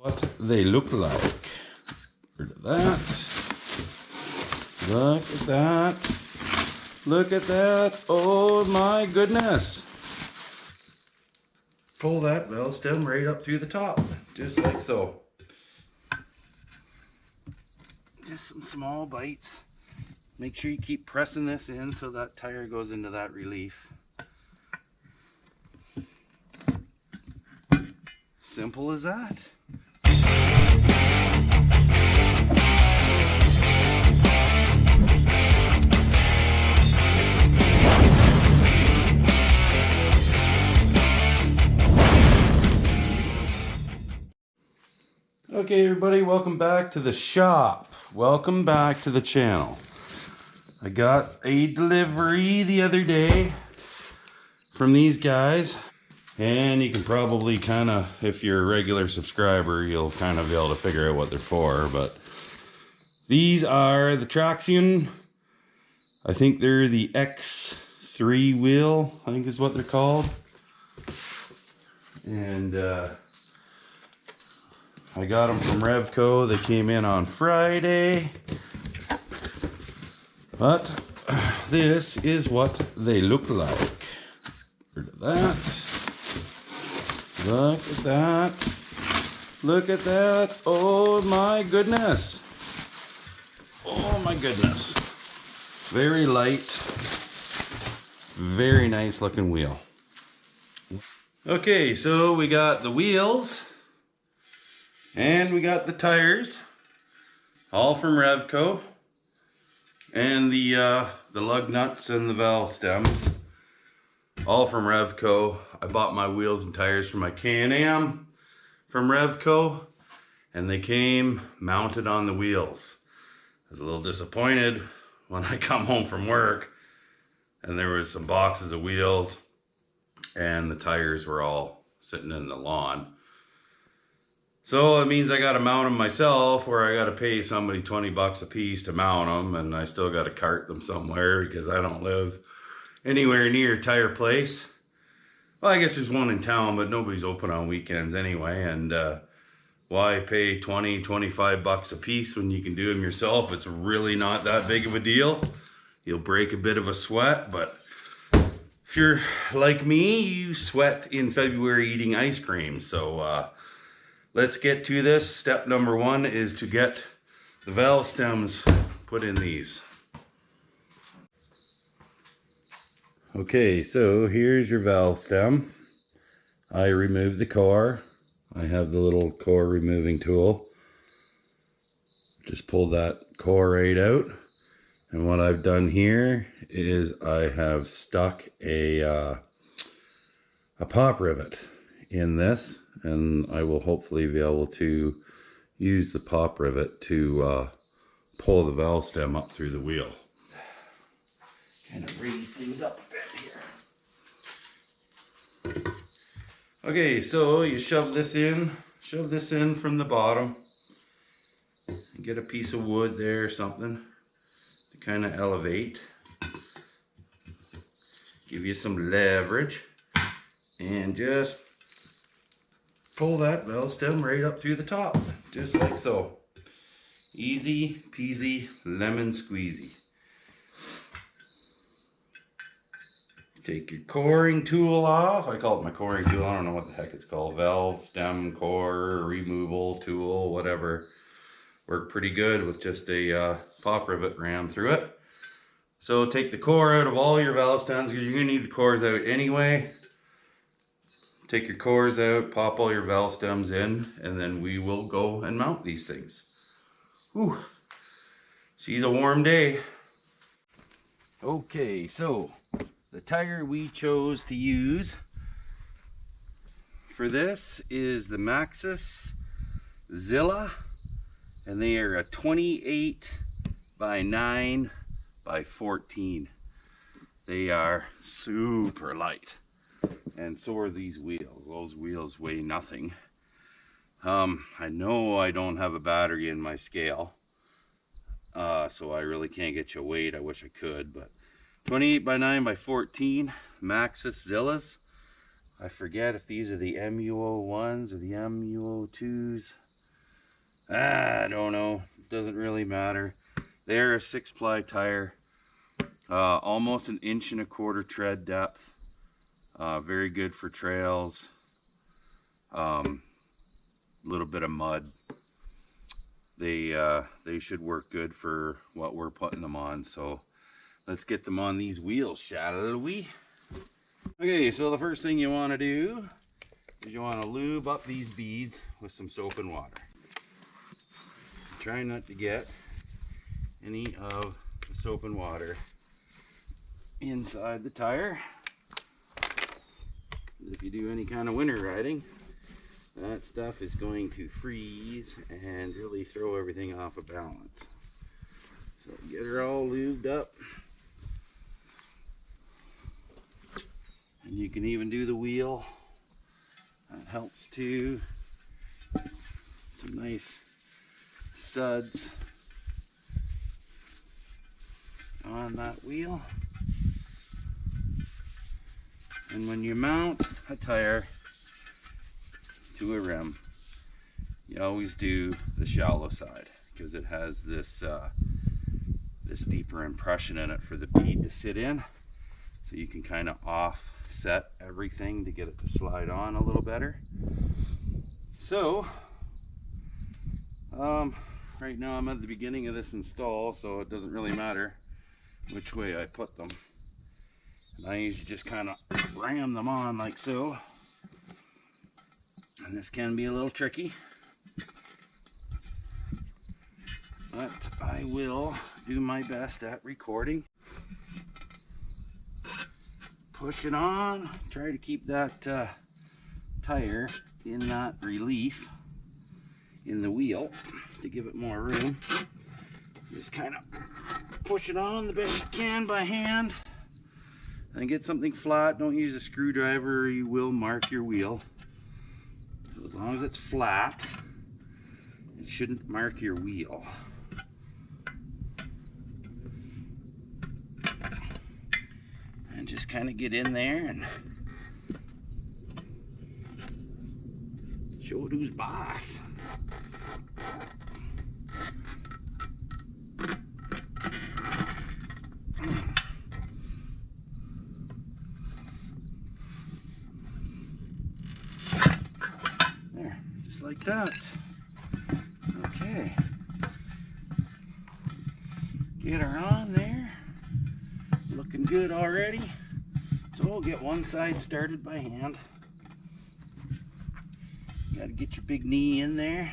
What they look like. Let's get rid of that. Look at that. Look at that. Oh my goodness. Pull that valve stem right up through the top, just like so. Just some small bites. Make sure you keep pressing this in so that tire goes into that relief. Simple as that. Okay everybody, welcome back to the shop. Welcome back to the channel. I got a delivery the other day from these guys. And you can probably kind of, if you're a regular subscriber, you'll kind of be able to figure out what they're for. But these are the traxion. I think they're the x-3 wheel, I think is what they're called. And I got them from Revco. They came in on Friday. But this is what they look like. Let's get rid of that. Look at that. Look at that. Oh my goodness. Oh my goodness. Very light. Very nice looking wheel. Okay, so we got the wheels. And we got the tires. All from Revco. And the lug nuts and the valve stems. All from Revco. I bought my wheels and tires for my Can-Am from Revco, and they came mounted on the wheels. I was a little disappointed when I come home from work and there was some boxes of wheels and the tires were all sitting in the lawn. So it means I got to mount them myself, or I got to pay somebody 20 bucks a piece to mount them, and I still got to cart them somewhere because I don't live anywhere near a tire place. Well, I guess there's one in town, but nobody's open on weekends anyway. And why pay 20, 25 bucks a piece when you can do them yourself? It's really not that big of a deal. You'll break a bit of a sweat, but if you're like me, you sweat in February eating ice cream. So let's get to this. Step number one is to get the valve stems put in these. Okay, so here's your valve stem. I removed the core. I have the little core removing tool. Just pull that core right out. And what I've done here is I have stuck a pop rivet in this, and I will hopefully be able to use the pop rivet to pull the valve stem up through the wheel. Kind of raise things up a bit here. Okay, so you shove this in from the bottom. Get a piece of wood there or something to kind of elevate. Give you some leverage. And just pull that valve stem right up through the top. Just like so. Easy peasy lemon squeezy. Take your coring tool off. I call it my coring tool. I don't know what the heck it's called. Valve, stem, core, removal tool, whatever. Work pretty good with just a pop rivet ram through it. So take the core out of all your valve stems because you're going to need the cores out anyway. Take your cores out, pop all your valve stems in, and then we will go and mount these things. Whew. She's a warm day. Okay, so the tire we chose to use for this is the Maxxis Zilla, and they are a 28x9x14. They are super light, and so are these wheels. Those wheels weigh nothing. I know I don't have a battery in my scale, so I really can't get you a weight. I wish I could, but 28x9x14 maxxis Zillas. I forget if these are the MUO1s or the MUO2s. I don't know, doesn't really matter. They're a 6-ply tire, almost 1.25 inch tread depth, very good for trails, little bit of mud. They should work good for what we're putting them on. So let's get them on these wheels, shall we? Okay, so the first thing you want to do is you want to lube up these beads with some soap and water. Try not to get any of the soap and water inside the tire. If you do any kind of winter riding, that stuff is going to freeze and really throw everything off of balance. So get her all lubed up. And you can even do the wheel. That helps too. Some nice suds on that wheel. And when you mount a tire to a rim, you always do the shallow side because it has this this deeper impression in it for the bead to sit in, so you can kind of offset everything to get it to slide on a little better. So right now I'm at the beginning of this install, so it doesn't really matter which way I put them. And I usually just kind of ram them on like so. And this can be a little tricky, but I will do my best at recording. Push it on, try to keep that tire in that relief in the wheel to give it more room. Just kind of push it on the best you can by hand and get something flat. Don't use a screwdriver or you will mark your wheel. So as long as it's flat, it shouldn't mark your wheel. And just kind of get in there and show it who's boss. There, just like that. Okay. Get her on there. Looking good already. So we'll get one side started by hand. Got to get your big knee in there.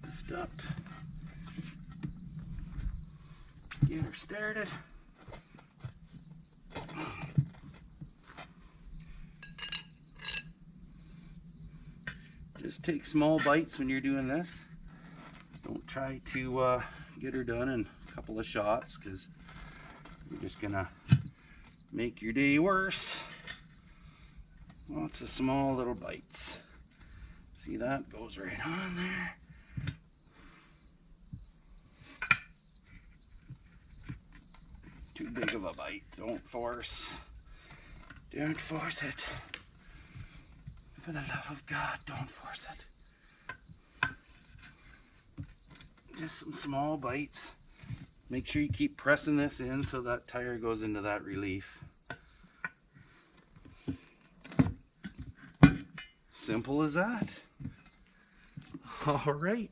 Lift up. Get her started. Just take small bites when you're doing this. Don't try to get her done in a couple of shots, because you're just gonna make your day worse. Lots of small little bites. See, that goes right on there. Too big of a bite. Don't force. Don't force it. For the love of God, don't force it. Just some small bites. Make sure you keep pressing this in so that tire goes into that relief. Simple as that. All right.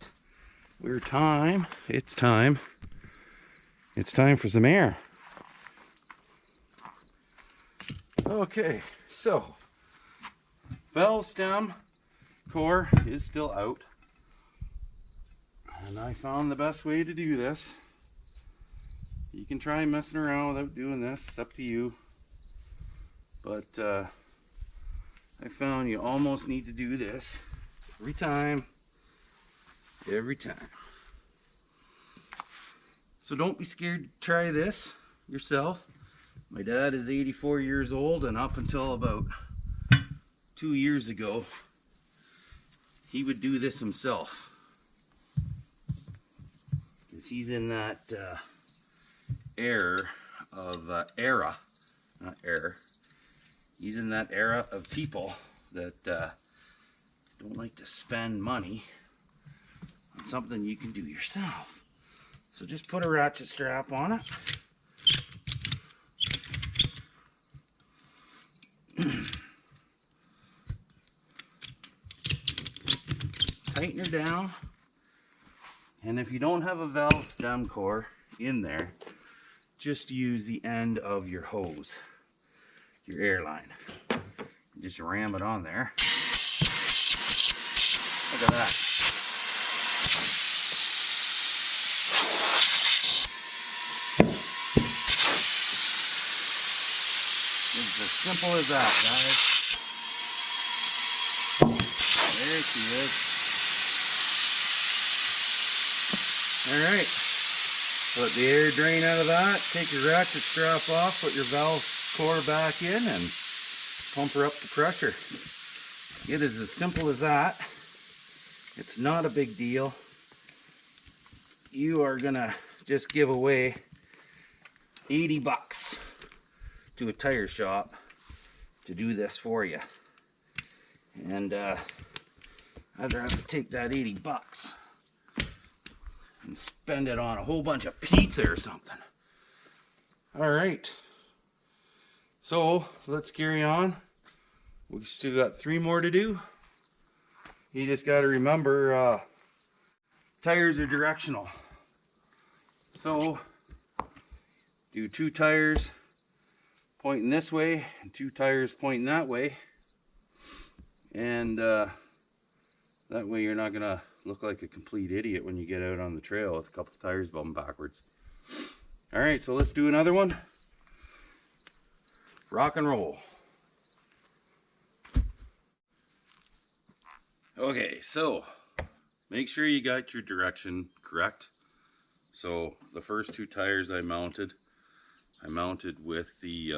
It's time for some air. Okay, so valve stem core is still out, and I found the best way to do this. You can try messing around without doing this, it's up to you, but I found you almost need to do this every time. So don't be scared to try this yourself. My dad is 84 years old, and up until about 2 years ago, he would do this himself. Because he's in that he's in that era of people that don't like to spend money on something you can do yourself. So just put a ratchet strap on it. Tighten her down. And if you don't have a valve stem core in there, just use the end of your hose, your air line. Just ram it on there. Look at that. It's as simple as that, guys. There she is. Alright. Let the air drain out of that. Take your ratchet strap off, put your valve core back in, and pump her up the pressure. It is as simple as that. It's not a big deal. You are gonna just give away 80 bucks to a tire shop to do this for you. And I'd rather take that 80 bucks and spend it on a whole bunch of pizza or something. Alright. So let's carry on. We still got 3 more to do. You just got to remember, tires are directional. So do 2 tires pointing this way and 2 tires pointing that way, and that way you're not gonna look like a complete idiot when you get out on the trail with a couple tires bumping backwards. All right, so let's do another one. Rock and roll. Okay, so make sure you got your direction correct. So the first 2 tires I mounted with the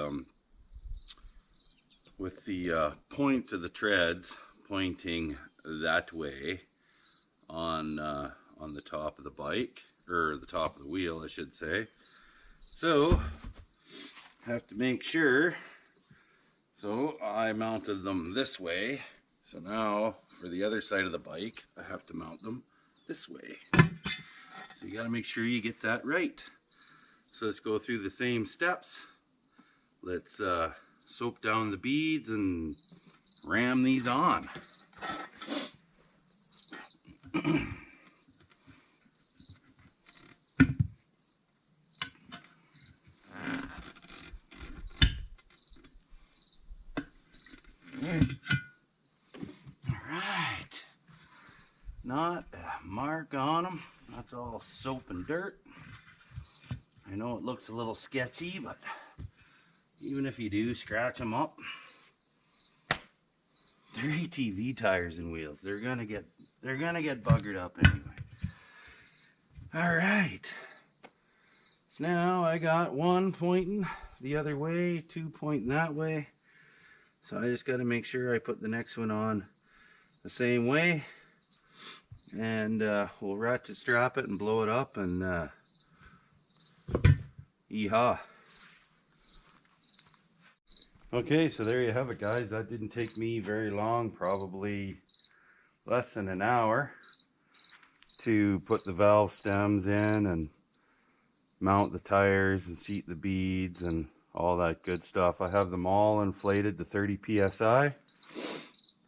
points of the treads pointing that way on the top of the bike, or the top of the wheel, I should say. So have to make sure. So I mounted them this way. So now for the other side of the bike, I have to mount them this way. So you got to make sure you get that right. So let's go through the same steps. Let's soak down the beads and ram these on. Alright. Not a mark on them. That's all soap and dirt. I know it looks a little sketchy, but even if you do scratch them up, they're ATV tires and wheels. They're gonna get buggered up anyway. All right. So now I got 1 pointing the other way, 2 pointing that way. So I just got to make sure I put the next one on the same way, and we'll ratchet strap it and blow it up, and yeehaw. Okay, so there you have it, guys. That didn't take me very long, probably less than an hour, to put the valve stems in and mount the tires and seat the beads and all that good stuff. I have them all inflated to 30 psi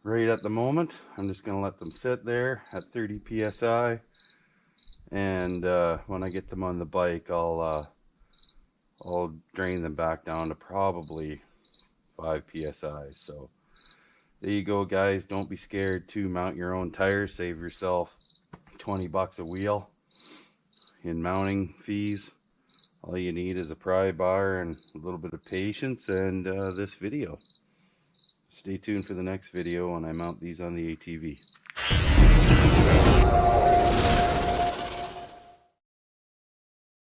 right at the moment. I'm just going to let them sit there at 30 psi, and when I get them on the bike, I'll drain them back down to probably 5 psi. So there you go, guys. Don't be scared to mount your own tires. Save yourself 20 bucks a wheel in mounting fees. All you need is a pry bar and a little bit of patience, and this video. Stay tuned for the next video when I mount these on the ATV.